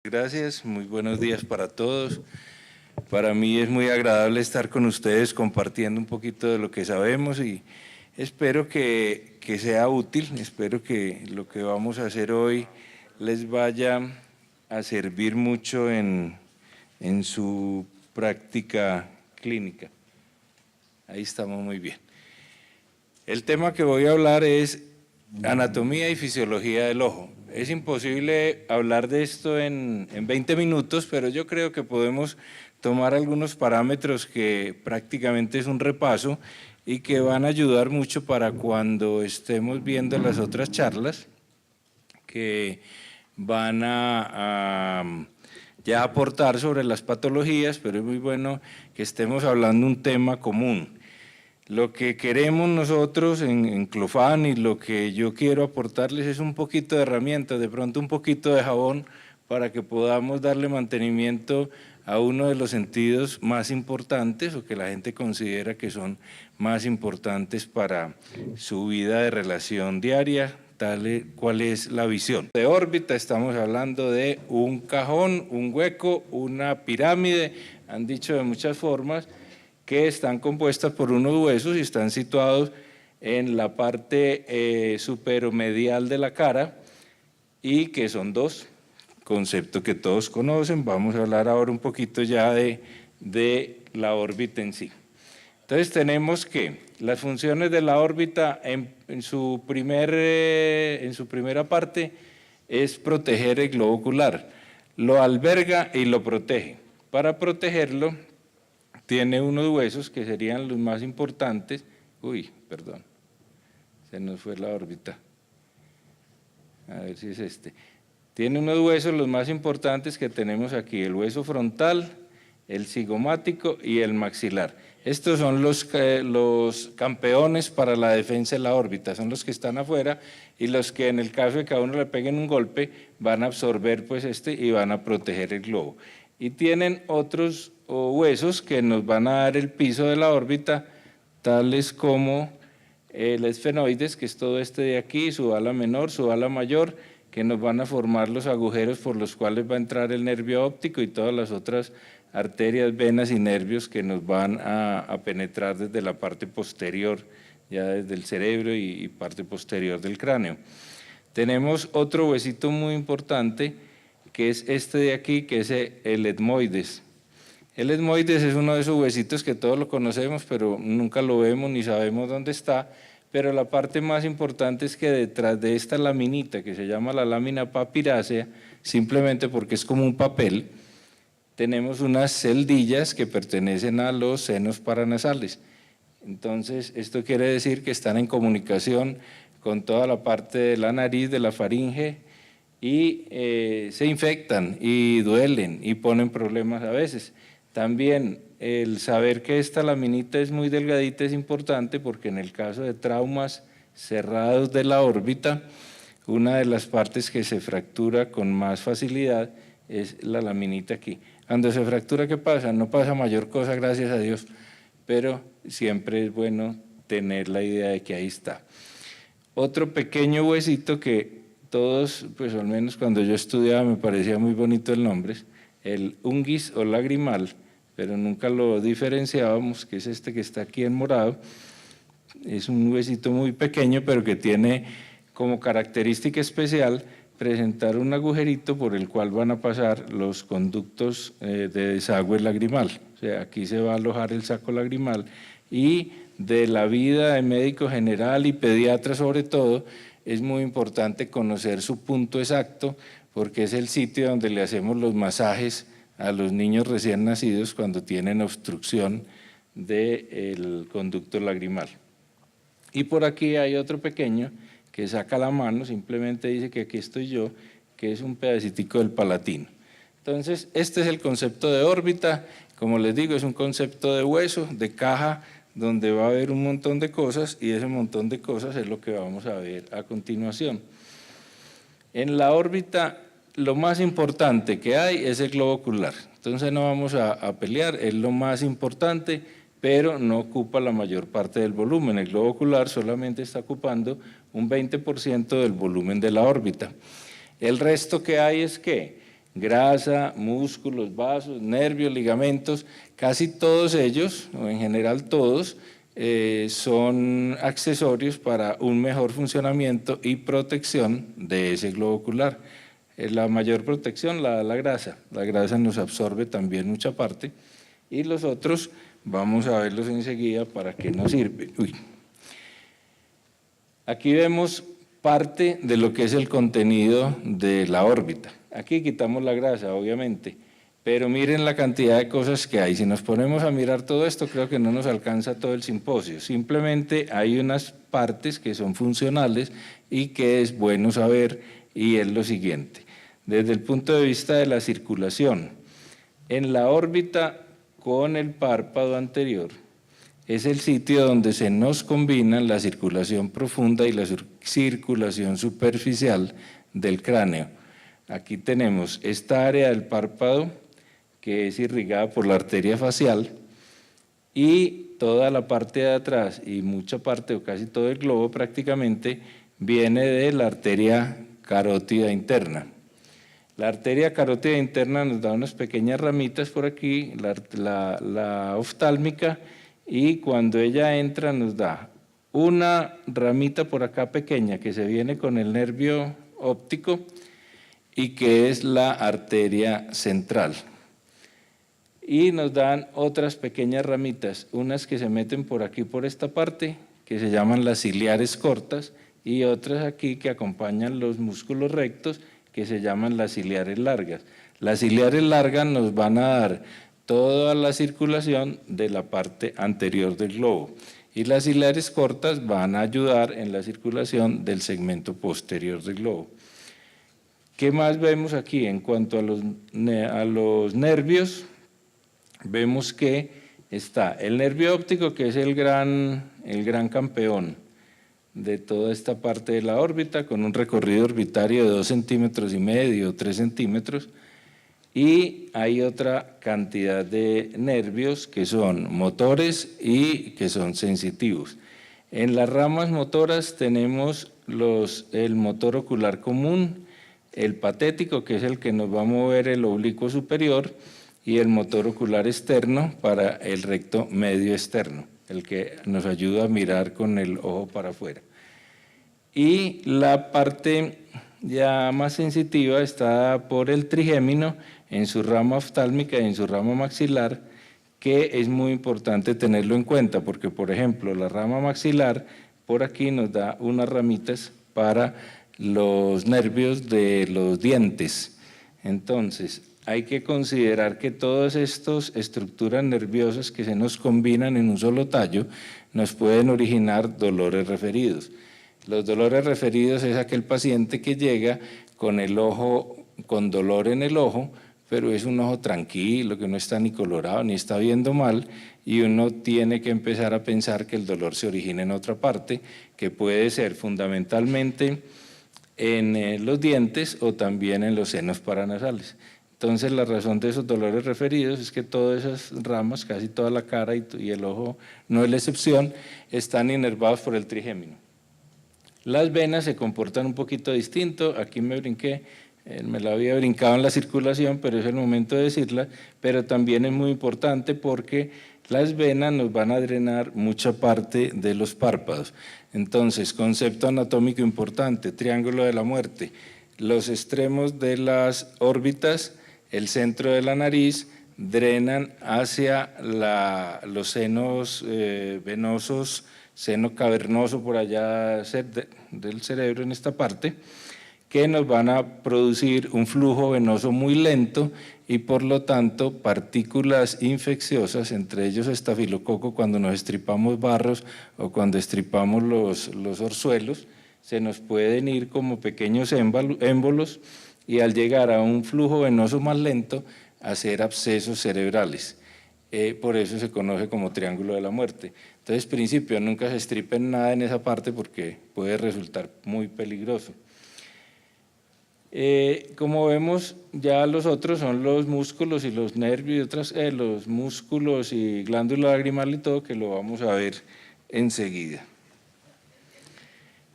Gracias, muy buenos días para todos. Para mí es muy agradable estar con ustedes compartiendo un poquito de lo que sabemos y espero que sea útil, espero que lo que vamos a hacer hoy les vaya a servir mucho en su práctica clínica. Ahí estamos muy bien. El tema que voy a hablar es anatomía y fisiología del ojo. Es imposible hablar de esto en 20 minutos, pero yo creo que podemos tomar algunos parámetros que prácticamente es un repaso y que van a ayudar mucho para cuando estemos viendo las otras charlas que van ya aportar sobre las patologías, pero es muy bueno que estemos hablando un tema común. Lo que queremos nosotros en Clofan y lo que yo quiero aportarles es un poquito de herramientas, de pronto un poquito de jabón para que podamos darle mantenimiento a uno de los sentidos más importantes o que la gente considera que son más importantes para su vida de relación diaria, tal cual es la visión. De órbita estamos hablando de un cajón, un hueco, una pirámide, han dicho de muchas formas, que están compuestas por unos huesos y están situados en la parte superomedial de la cara y que son dos, concepto que todos conocen. Vamos a hablar ahora un poquito ya de la órbita en sí. Entonces tenemos que las funciones de la órbita en su primera parte es proteger el globo ocular, lo alberga y lo protege. Para protegerlo tiene unos huesos que serían los más importantes. Perdón, se nos fue la órbita. A ver si es este. Tiene unos huesos los más importantes que tenemos aquí, el hueso frontal, el cigomático y el maxilar. Estos son los campeones para la defensa de la órbita, son los que están afuera y los que en el caso de que a uno le peguen un golpe van a absorber pues y van a proteger el globo. Y tienen otros huesos que nos van a dar el piso de la órbita, tales como el esfenoides, que es todo este de aquí, su ala menor, su ala mayor, que nos van a formar los agujeros por los cuales va a entrar el nervio óptico y todas las otras arterias, venas y nervios que nos van a penetrar desde la parte posterior, ya desde el cerebro y parte posterior del cráneo. Tenemos otro huesito muy importante, que es este de aquí, que es el etmoides. El etmoides es uno de esos huesitos que todos lo conocemos, pero nunca lo vemos ni sabemos dónde está, pero la parte más importante es que detrás de esta laminita, que se llama la lámina papirácea, simplemente porque es como un papel, tenemos unas celdillas que pertenecen a los senos paranasales. Entonces, esto quiere decir que están en comunicación con toda la parte de la nariz, de la faringe, y se infectan y duelen y ponen problemas a veces. También el saber que esta laminita es muy delgadita es importante porque en el caso de traumas cerrados de la órbita, una de las partes que se fractura con más facilidad es la laminita aquí. Cuando se fractura, ¿qué pasa? No pasa mayor cosa, gracias a Dios, pero siempre es bueno tener la idea de que ahí está. Otro pequeño huesito que todos, pues al menos cuando yo estudiaba me parecía muy bonito el nombre, el unguis o lagrimal, pero nunca lo diferenciábamos, que es este que está aquí en morado. Es un huesito muy pequeño, pero que tiene como característica especial presentar un agujerito por el cual van a pasar los conductos de desagüe lagrimal. O sea, aquí se va a alojar el saco lagrimal y de la vida de médico general y pediatra sobre todo, es muy importante conocer su punto exacto porque es el sitio donde le hacemos los masajes a los niños recién nacidos cuando tienen obstrucción del conducto lagrimal. Y por aquí hay otro pequeño que saca la mano, simplemente dice que aquí estoy yo, que es un pedacitico del palatino. Entonces, este es el concepto de órbita, como les digo, es un concepto de hueso, de caja, donde va a haber un montón de cosas y ese montón de cosas es lo que vamos a ver a continuación. En la órbita, lo más importante que hay es el globo ocular, entonces no vamos a pelear, es lo más importante, pero no ocupa la mayor parte del volumen. El globo ocular solamente está ocupando un 20% del volumen de la órbita. El resto que hay es que grasa, músculos, vasos, nervios, ligamentos, casi todos ellos, o en general todos, son accesorios para un mejor funcionamiento y protección de ese globo ocular. La mayor protección la da la grasa nos absorbe también mucha parte, y los otros vamos a verlos enseguida para qué nos sirven. Aquí vemos parte de lo que es el contenido de la órbita. Aquí quitamos la grasa, obviamente, pero miren la cantidad de cosas que hay. Si nos ponemos a mirar todo esto, creo que no nos alcanza todo el simposio. Simplemente hay unas partes que son funcionales y que es bueno saber, y es lo siguiente. Desde el punto de vista de la circulación, en la órbita con el párpado anterior, es el sitio donde se nos combinan la circulación profunda y la circulación superficial del cráneo. Aquí tenemos esta área del párpado que es irrigada por la arteria facial, y toda la parte de atrás y mucha parte o casi todo el globo prácticamente viene de la arteria carótida interna. La arteria carótida interna nos da unas pequeñas ramitas por aquí, la oftálmica, y cuando ella entra nos da una ramita por acá pequeña que se viene con el nervio óptico y que es la arteria central. Y nos dan otras pequeñas ramitas, unas que se meten por aquí por esta parte, que se llaman las ciliares cortas, y otras aquí que acompañan los músculos rectos, que se llaman las ciliares largas. Las ciliares largas nos van a dar toda la circulación de la parte anterior del globo, y las ciliares cortas van a ayudar en la circulación del segmento posterior del globo. ¿Qué más vemos aquí? En cuanto a los nervios, vemos que está el nervio óptico, que es el gran campeón de toda esta parte de la órbita, con un recorrido orbitario de 2,5 centímetros, 3 centímetros, y hay otra cantidad de nervios que son motores y que son sensitivos. En las ramas motoras tenemos el motor ocular común, el patético, que es el que nos va a mover el oblicuo superior, y el motor ocular externo para el recto medio externo, el que nos ayuda a mirar con el ojo para afuera. Y la parte ya más sensitiva está por el trigémino en su rama oftálmica y en su rama maxilar, que es muy importante tenerlo en cuenta, porque por ejemplo la rama maxilar por aquí nos da unas ramitas para los nervios de los dientes. Entonces hay que considerar que todas estas estructuras nerviosas que se nos combinan en un solo tallo nos pueden originar dolores referidos. Los dolores referidos es aquel paciente que llega con el ojo, con dolor en el ojo, pero es un ojo tranquilo, que no está ni colorado ni está viendo mal, y uno tiene que empezar a pensar que el dolor se origina en otra parte, que puede ser fundamentalmente en los dientes o también en los senos paranasales. Entonces la razón de esos dolores referidos es que todas esas ramas, casi toda la cara y el ojo no es la excepción, están inervados por el trigémino. Las venas se comportan un poquito distinto, aquí me brinqué, me la había brincado en la circulación, pero es el momento de decirla, pero también es muy importante porque las venas nos van a drenar mucha parte de los párpados. Entonces, concepto anatómico importante, triángulo de la muerte, los extremos de las órbitas, el centro de la nariz, drenan hacia los senos venosos, seno cavernoso por allá del cerebro en esta parte, que nos van a producir un flujo venoso muy lento y por lo tanto partículas infecciosas, entre ellos estafilococo cuando nos estripamos barros o cuando estripamos los orzuelos, se nos pueden ir como pequeños émbolos y al llegar a un flujo venoso más lento, hacer abscesos cerebrales. Por eso se conoce como triángulo de la muerte. Entonces, principio, nunca se estripen nada en esa parte porque puede resultar muy peligroso. Como vemos, ya los otros son los músculos y los nervios, los músculos y glándula lagrimal y todo, que lo vamos a ver enseguida.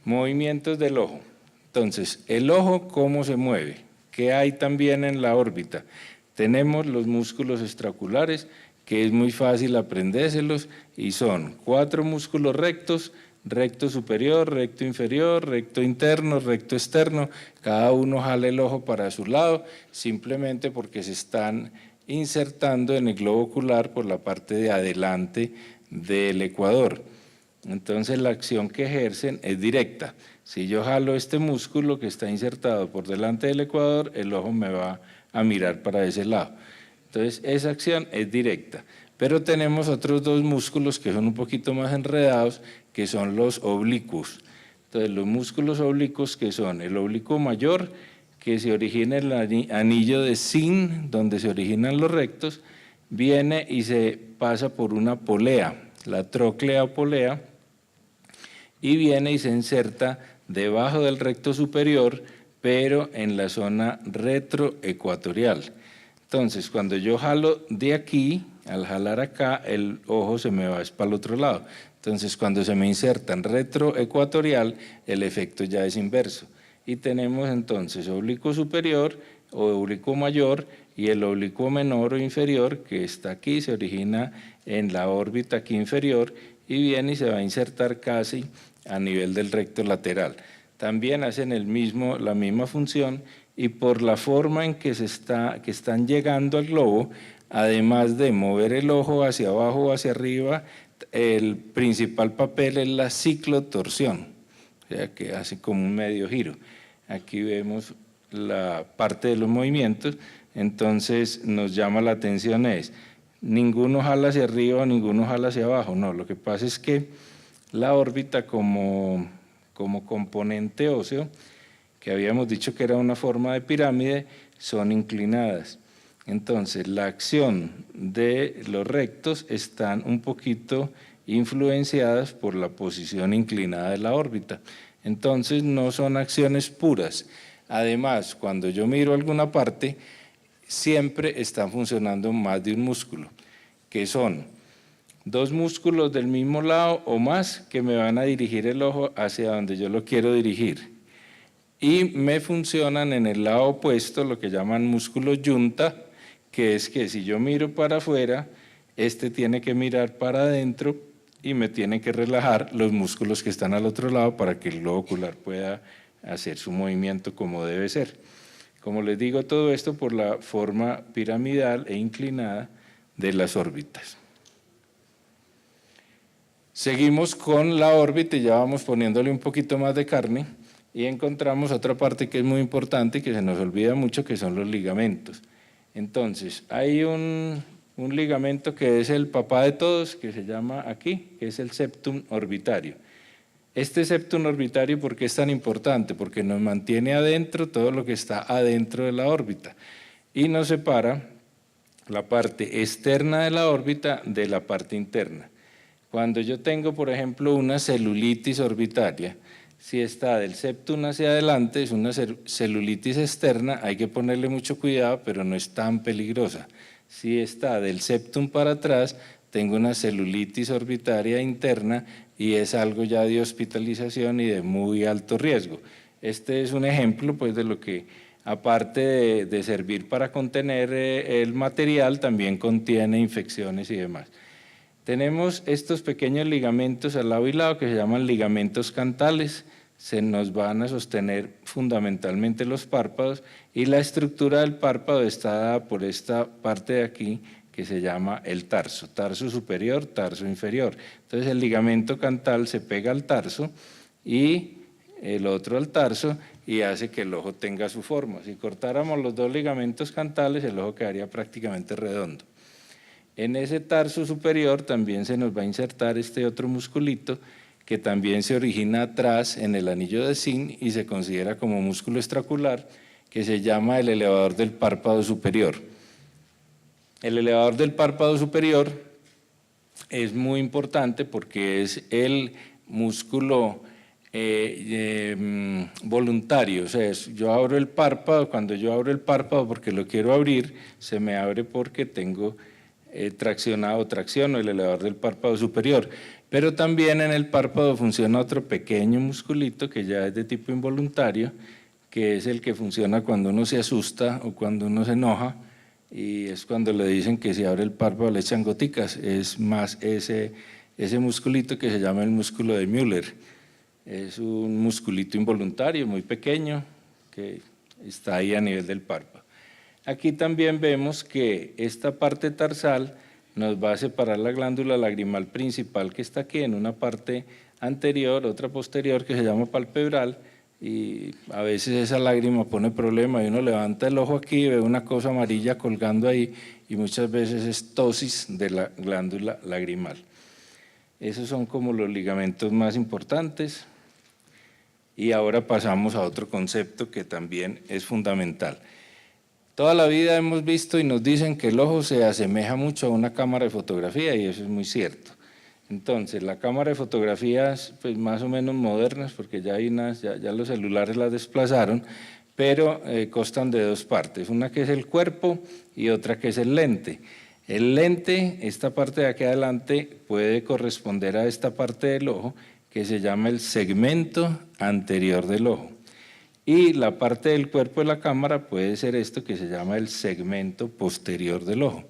Movimientos del ojo. Entonces, el ojo, ¿cómo se mueve? ¿Qué hay también en la órbita? Tenemos los músculos extraoculares, que es muy fácil aprendérselos, y son 4 músculos rectos, recto superior, recto inferior, recto interno, recto externo, cada uno jala el ojo para su lado, simplemente porque se están insertando en el globo ocular por la parte de adelante del ecuador. Entonces la acción que ejercen es directa. Si yo jalo este músculo que está insertado por delante del ecuador, el ojo me va a mirar para ese lado. Entonces esa acción es directa. Pero tenemos otros 2 músculos que son un poquito más enredados, que son los oblicuos. Entonces los músculos oblicuos, que son el oblicuo mayor, que se origina en el anillo de Zinn, donde se originan los rectos, viene y se pasa por una polea, la tróclea o polea, y viene y se inserta debajo del recto superior, pero en la zona retroecuatorial. Entonces, cuando yo jalo de aquí, al jalar acá, el ojo se me va para el otro lado. Entonces, cuando se me inserta en retroecuatorial, el efecto ya es inverso. Y tenemos entonces oblicuo superior o oblicuo mayor y el oblicuo menor o inferior, que está aquí, se origina en la órbita aquí inferior y viene y se va a insertar casi a nivel del recto lateral. También hacen la misma función y por la forma en que están llegando al globo, además de mover el ojo hacia abajo o hacia arriba, el principal papel es la ciclotorsión, o sea que hace como un medio giro. Aquí vemos la parte de los movimientos, entonces nos llama la atención ninguno jala hacia arriba, ninguno jala hacia abajo, no, lo que pasa es que la órbita como componente óseo, que habíamos dicho que era una forma de pirámide, son inclinadas. Entonces, la acción de los rectos están un poquito influenciadas por la posición inclinada de la órbita. Entonces, no son acciones puras. Además, cuando yo miro alguna parte, siempre están funcionando más de un músculo, que son 2 músculos del mismo lado o más que me van a dirigir el ojo hacia donde yo lo quiero dirigir. Y me funcionan en el lado opuesto, lo que llaman músculos yunta, que es que si yo miro para afuera, este tiene que mirar para adentro y me tiene que relajar los músculos que están al otro lado para que el globo ocular pueda hacer su movimiento como debe ser. Como les digo, todo esto por la forma piramidal e inclinada de las órbitas. Seguimos con la órbita y ya vamos poniéndole un poquito más de carne y encontramos otra parte que es muy importante y que se nos olvida mucho, que son los ligamentos. Entonces, hay un ligamento que es el papá de todos, que se llama aquí, que es el septum orbitario. Este septum orbitario, ¿por qué es tan importante? Porque nos mantiene adentro todo lo que está adentro de la órbita y nos separa la parte externa de la órbita de la parte interna. Cuando yo tengo, por ejemplo, una celulitis orbitaria, si está del septum hacia adelante, es una celulitis externa, hay que ponerle mucho cuidado, pero no es tan peligrosa. Si está del septum para atrás, tengo una celulitis orbitaria interna y es algo ya de hospitalización y de muy alto riesgo. Este es un ejemplo pues, de lo que, aparte de servir para contener el material, también contiene infecciones y demás. Tenemos estos pequeños ligamentos al lado y lado que se llaman ligamentos cantales, se nos van a sostener fundamentalmente los párpados y la estructura del párpado está dada por esta parte de aquí que se llama el tarso, tarso superior, tarso inferior. Entonces el ligamento cantal se pega al tarso y el otro al tarso y hace que el ojo tenga su forma. Si cortáramos los 2 ligamentos cantales, el ojo quedaría prácticamente redondo. En ese tarso superior también se nos va a insertar este otro musculito que también se origina atrás en el anillo de Zinn y se considera como músculo extraocular, que se llama el elevador del párpado superior. El elevador del párpado superior es muy importante porque es el músculo voluntario, o sea, yo abro el párpado, cuando yo abro el párpado porque lo quiero abrir, se me abre porque tengo tracciono el elevador del párpado superior, pero también en el párpado funciona otro pequeño musculito que ya es de tipo involuntario, que es el que funciona cuando uno se asusta o cuando uno se enoja, y es cuando le dicen que si abre el párpado le echan goticas, es más ese musculito que se llama el músculo de Müller. Es un musculito involuntario muy pequeño que está ahí a nivel del párpado. Aquí también vemos que esta parte tarsal nos va a separar la glándula lagrimal principal que está aquí en una parte anterior, otra posterior que se llama palpebral, y a veces esa lágrima pone problema y uno levanta el ojo aquí y ve una cosa amarilla colgando ahí y muchas veces es ptosis de la glándula lagrimal. Esos son como los ligamentos más importantes. Y ahora pasamos a otro concepto que también es fundamental. Toda la vida hemos visto y nos dicen que el ojo se asemeja mucho a una cámara de fotografía y eso es muy cierto. Entonces, la cámara de fotografías, pues más o menos modernas, porque ya hay unas, ya los celulares las desplazaron, pero constan de dos partes, una que es el cuerpo y otra que es el lente. El lente, esta parte de aquí adelante, puede corresponder a esta parte del ojo, que se llama el segmento anterior del ojo. Y la parte del cuerpo de la cámara puede ser esto que se llama el segmento posterior del ojo.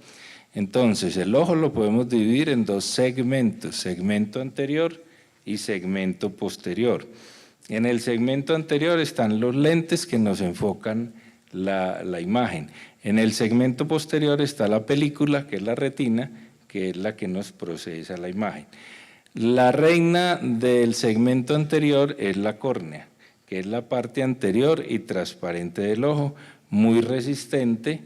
Entonces, el ojo lo podemos dividir en dos segmentos, segmento anterior y segmento posterior. En el segmento anterior están los lentes que nos enfocan la imagen. En el segmento posterior está la película, que es la retina, que es la que nos procesa la imagen. La reina del segmento anterior es la córnea, que es la parte anterior y transparente del ojo, muy resistente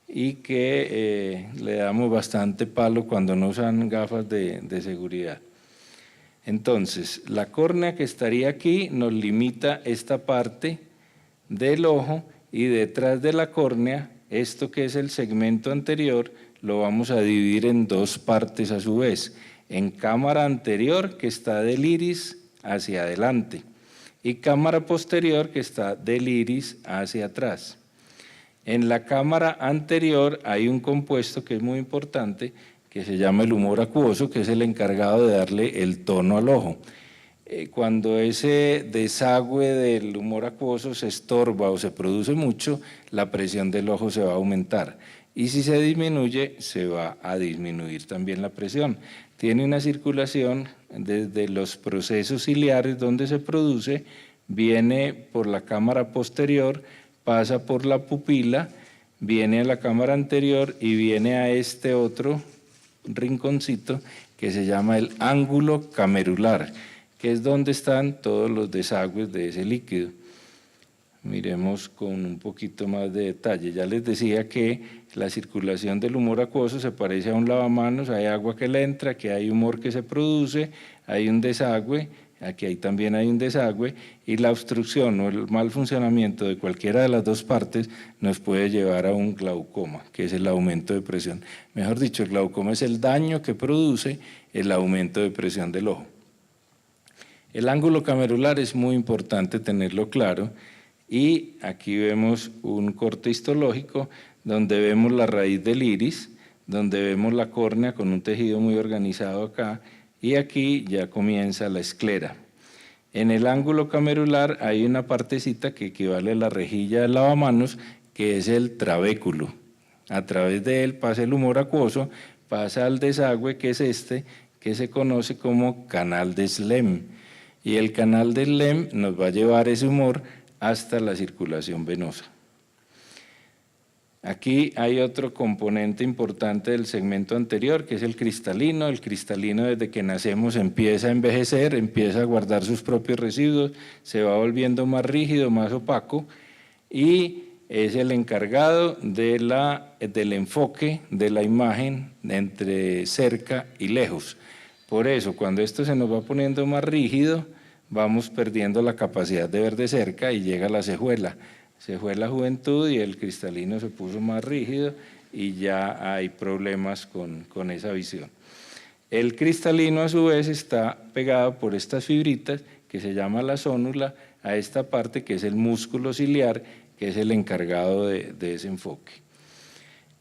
y que le damos bastante palo cuando no usan gafas de seguridad. Entonces, la córnea que estaría aquí nos limita esta parte del ojo y detrás de la córnea, esto que es el segmento anterior, lo vamos a dividir en dos partes a su vez. En cámara anterior, que está del iris hacia adelante, y cámara posterior, que está del iris hacia atrás. En la cámara anterior hay un compuesto que es muy importante, que se llama el humor acuoso, que es el encargado de darle el tono al ojo. Cuando ese desagüe del humor acuoso se estorba o se produce mucho, la presión del ojo se va a aumentar. Y si se disminuye, se va a disminuir también la presión. Tiene una circulación desde los procesos ciliares donde se produce, viene por la cámara posterior, pasa por la pupila, viene a la cámara anterior y viene a este otro rinconcito que se llama el ángulo camerular, que es donde están todos los desagües de ese líquido. Miremos con un poquito más de detalle. Ya les decía que la circulación del humor acuoso se parece a un lavamanos, hay agua que le entra, que hay humor que se produce, hay un desagüe, aquí también hay un desagüe, y la obstrucción o el mal funcionamiento de cualquiera de las dos partes nos puede llevar a un glaucoma, que es el aumento de presión. Mejor dicho, el glaucoma es el daño que produce el aumento de presión del ojo. El ángulo camerular es muy importante tenerlo claro, y aquí vemos un corte histológico donde vemos la raíz del iris, donde vemos la córnea con un tejido muy organizado acá, y aquí ya comienza la esclera. En el ángulo camerular hay una partecita que equivale a la rejilla del lavamanos, que es el trabéculo. A través de él pasa el humor acuoso, pasa al desagüe, que es este, que se conoce como canal de Slem. Y el canal de Slem nos va a llevar ese humor hasta la circulación venosa. Aquí hay otro componente importante del segmento anterior, que es el cristalino. El cristalino desde que nacemos empieza a envejecer, empieza a guardar sus propios residuos, se va volviendo más rígido, más opaco, y es el encargado del enfoque de la imagen entre cerca y lejos. Por eso, cuando esto se nos va poniendo más rígido, vamos perdiendo la capacidad de ver de cerca y llega la cejuela. Se fue la juventud y el cristalino se puso más rígido y ya hay problemas con esa visión. El cristalino a su vez está pegado por estas fibritas que se llama la zónula a esta parte que es el músculo ciliar, que es el encargado de ese enfoque.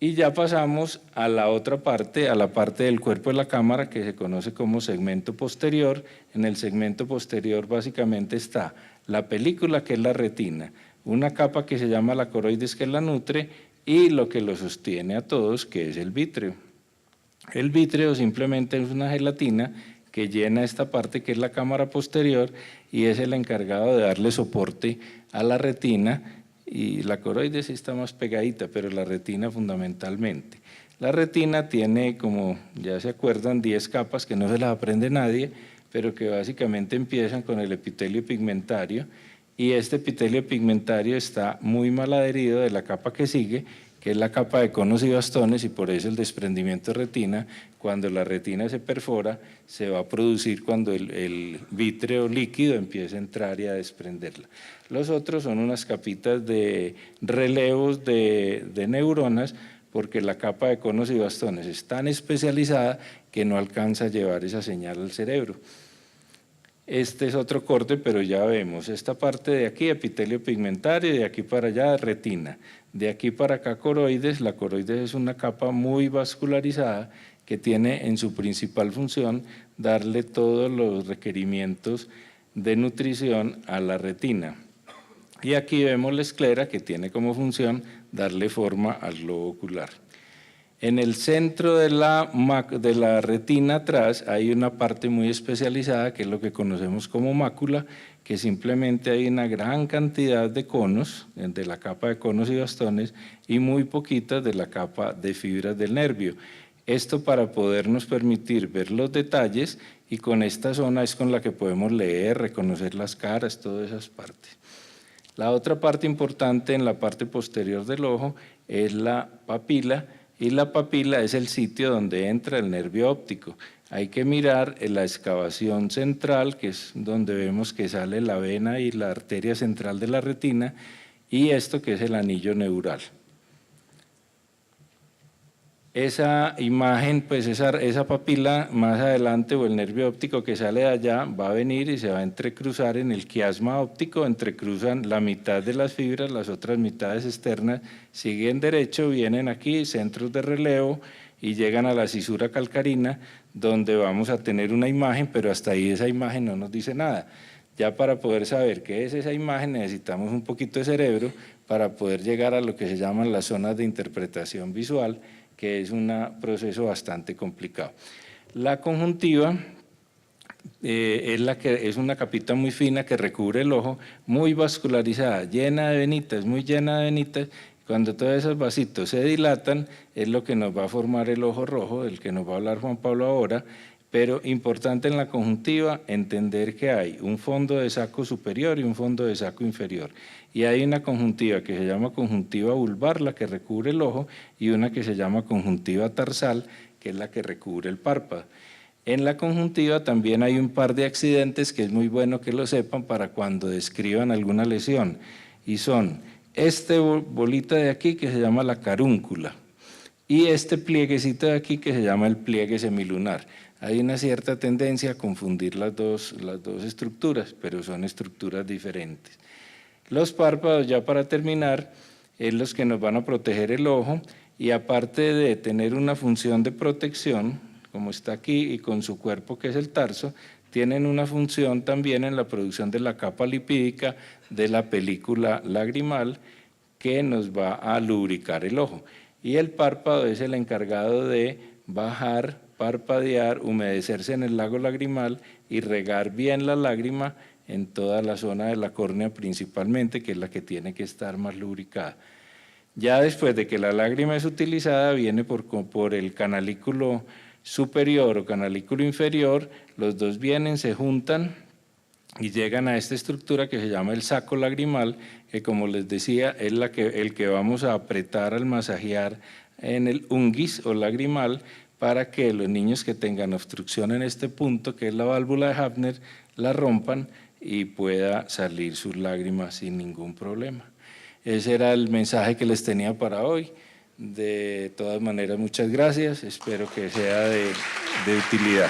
Y ya pasamos a la otra parte, a la parte del cuerpo de la cámara que se conoce como segmento posterior. En el segmento posterior básicamente está la película, que es la retina, una capa que se llama la coroides, que la nutre, y lo que lo sostiene a todos, que es el vítreo. El vítreo simplemente es una gelatina que llena esta parte, que es la cámara posterior, y es el encargado de darle soporte a la retina, y la coroides sí está más pegadita, pero la retina fundamentalmente. La retina tiene, como ya se acuerdan, 10 capas que no se las aprende nadie, pero que básicamente empiezan con el epitelio pigmentario, y este epitelio pigmentario está muy mal adherido de la capa que sigue, que es la capa de conos y bastones, y por eso el desprendimiento de retina. Cuando la retina se perfora, se va a producir cuando el vítreo líquido empieza a entrar y a desprenderla. Los otros son unas capitas de relevos de neuronas, porque la capa de conos y bastones es tan especializada que no alcanza a llevar esa señal al cerebro. Este es otro corte, pero ya vemos esta parte de aquí, epitelio pigmentario, de aquí para allá, retina. De aquí para acá, coroides. La coroides es una capa muy vascularizada que tiene en su principal función darle todos los requerimientos de nutrición a la retina. Y aquí vemos la esclera, que tiene como función darle forma al globo ocular. En el centro de la retina atrás hay una parte muy especializada, que es lo que conocemos como mácula, que simplemente hay una gran cantidad de conos, de la capa de conos y bastones, y muy poquitas de la capa de fibras del nervio. Esto para podernos permitir ver los detalles, y con esta zona es con la que podemos leer, reconocer las caras, todas esas partes. La otra parte importante en la parte posterior del ojo es la papila, y la papila es el sitio donde entra el nervio óptico. Hay que mirar en la excavación central, que es donde vemos que sale la vena y la arteria central de la retina, y esto que es el anillo neural. Esa imagen, pues esa papila más adelante, o el nervio óptico que sale de allá, va a venir y se va a entrecruzar en el quiasma óptico. Entrecruzan la mitad de las fibras, las otras mitades externas siguen derecho, vienen aquí, centros de relevo, y llegan a la cisura calcarina, donde vamos a tener una imagen, pero hasta ahí esa imagen no nos dice nada. Ya para poder saber qué es esa imagen necesitamos un poquito de cerebro para poder llegar a lo que se llaman las zonas de interpretación visual, que es un proceso bastante complicado. La conjuntiva es una capita muy fina que recubre el ojo, muy vascularizada, llena de venitas, muy llena de venitas. Cuando todos esos vasitos se dilatan, es lo que nos va a formar el ojo rojo, del que nos va a hablar Juan Pablo ahora. Pero importante en la conjuntiva entender que hay un fondo de saco superior y un fondo de saco inferior. Y hay una conjuntiva que se llama conjuntiva vulvar, la que recubre el ojo, y una que se llama conjuntiva tarsal, que es la que recubre el párpado. En la conjuntiva también hay un par de accidentes que es muy bueno que lo sepan para cuando describan alguna lesión. Y son este bolita de aquí, que se llama la carúncula, y este plieguecito de aquí, que se llama el pliegue semilunar. Hay una cierta tendencia a confundir las dos estructuras, pero son estructuras diferentes. Los párpados, ya para terminar, es los que nos van a proteger el ojo, y aparte de tener una función de protección, como está aquí, y con su cuerpo que es el tarso, tienen una función también en la producción de la capa lipídica de la película lagrimal, que nos va a lubricar el ojo. Y el párpado es el encargado de bajar, parpadear, humedecerse en el lago lagrimal y regar bien la lágrima en toda la zona de la córnea principalmente, que es la que tiene que estar más lubricada. Ya después de que la lágrima es utilizada, viene por el canalículo superior o canalículo inferior, los dos vienen, se juntan y llegan a esta estructura que se llama el saco lagrimal, que como les decía es el que vamos a apretar al masajear en el unguis o lagrimal, para que los niños que tengan obstrucción en este punto, que es la válvula de Hafner, la rompan y pueda salir sus lágrimas sin ningún problema. Ese era el mensaje que les tenía para hoy. De todas maneras, muchas gracias, espero que sea de utilidad.